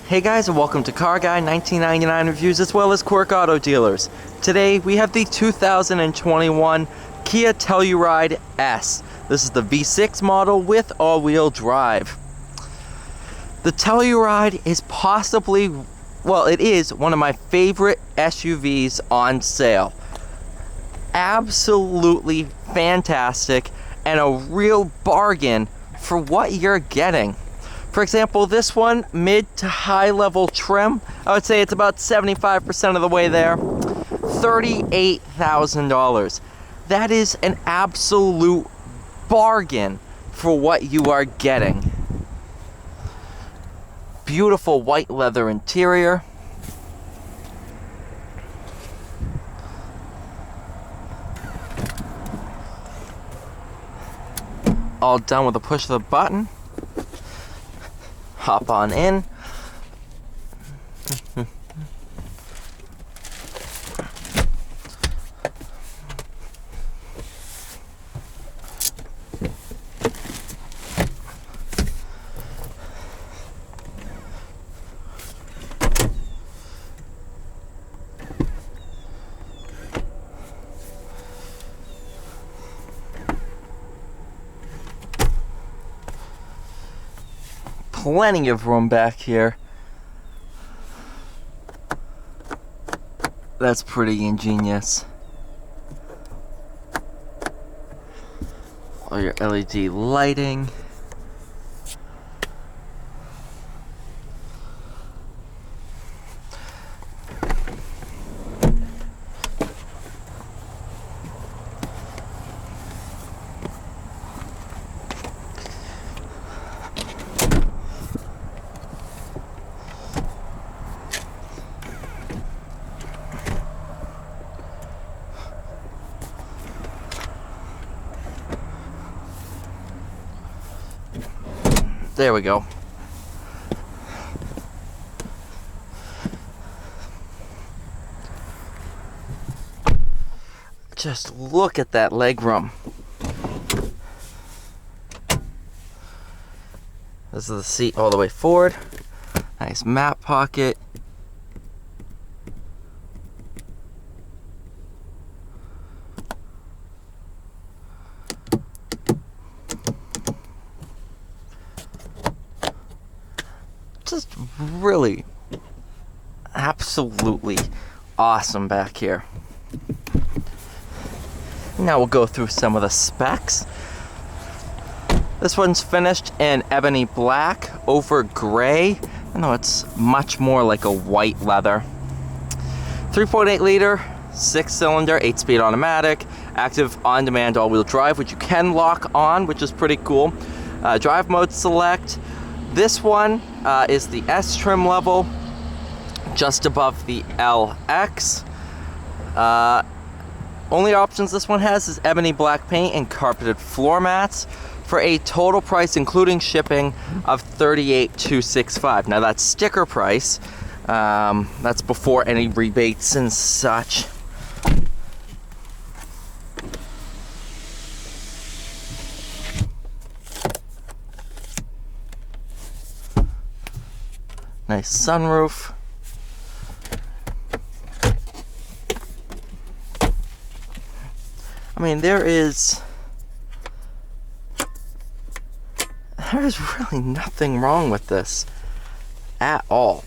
Hey guys, and welcome to Car Guy 1999 Reviews as well as Quirk Auto Dealers. Today we have the 2021 Kia Telluride S. This is the V6 model with all-wheel drive. The Telluride is possibly, well, it is one of my favorite SUVs on sale. Absolutely fantastic and a real bargain for what you're getting. For example, this one, mid to high level trim, I would say it's about 75% of the way there. $38,000. That is an absolute bargain for what you are getting. Beautiful white leather interior. All done with a push of the button. Hop on in. Plenty of room back here. That's pretty ingenious. All your LED lighting. There we go. Just look at that legroom. This is the seat all the way forward. Nice map pocket. Just really absolutely awesome back here. Now we'll go through some of the specs. This one's finished in ebony black over gray. I know it's much more like a white leather. 3.8 liter, 6-cylinder, 8-speed automatic, active on-demand all-wheel drive, which you can lock on, which is pretty cool. Drive mode select. This one is the S trim level, just above the LX. Only options this one has is ebony black paint and carpeted floor mats for a total price, including shipping, of $38,265. Now that's sticker price. That's before any rebates and such. Nice sunroof. I mean, there's really nothing wrong with this at all.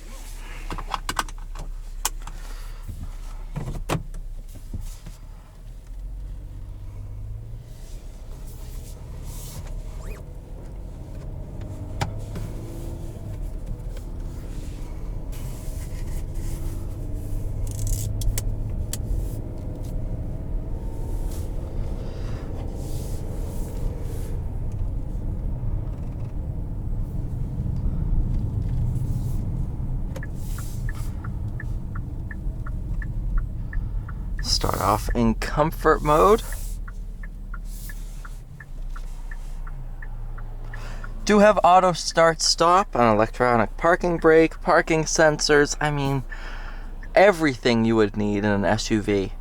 Start off in comfort mode. Do have auto start stop, an electronic parking brake, parking sensors. I mean, everything you would need in an SUV.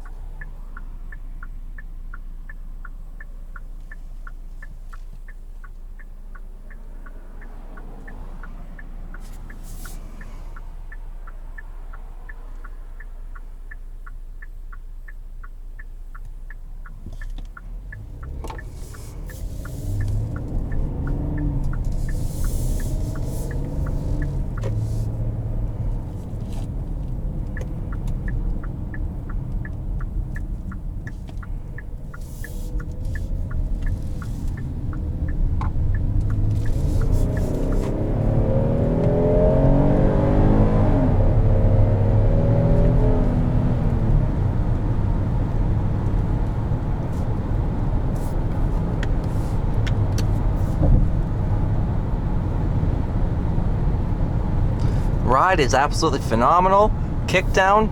Ride is absolutely phenomenal. Kickdown,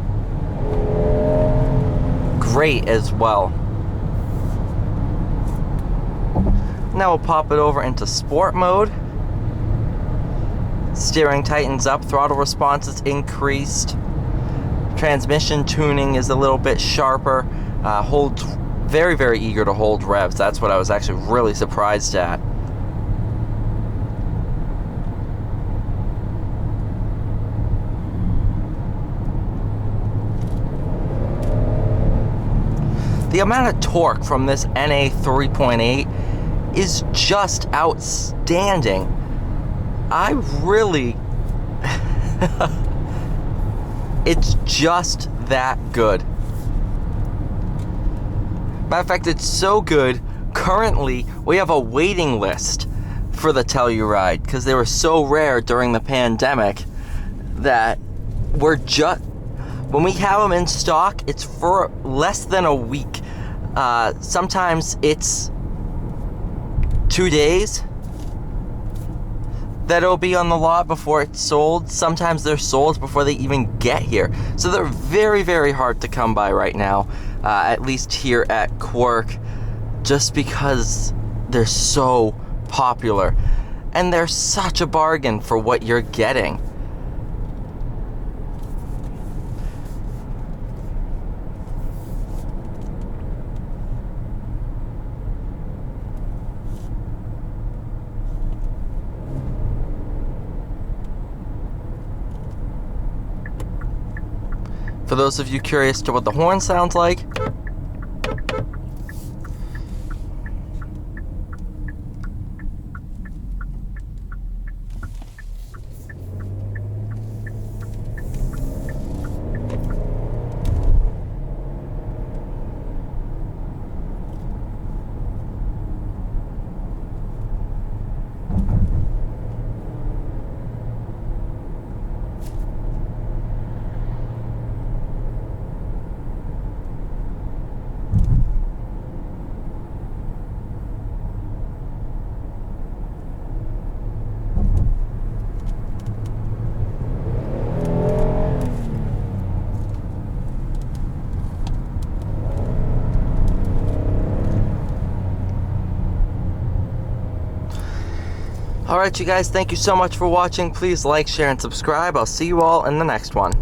great as well. Now we'll pop it over into sport mode. Steering tightens up, throttle response is increased. Transmission tuning is a little bit sharper. Holds very, very eager to hold revs. That's what I was actually really surprised at. The amount of torque from this NA 3.8 is just outstanding. I really... it's just that good. Matter of fact, it's so good, currently we have a waiting list for the Telluride because they were so rare during the pandemic that we're just... when we have them in stock, it's for less than a week. Sometimes it's 2 days that it'll be on the lot before it's sold. Sometimes they're sold before they even get here. So they're very, very hard to come by right now, at least here at Quirk, just because they're so popular. And they're such a bargain for what you're getting. For those of you curious to what the horn sounds like, alright you guys, thank you so much for watching. Please like, share, and subscribe. I'll see you all in the next one.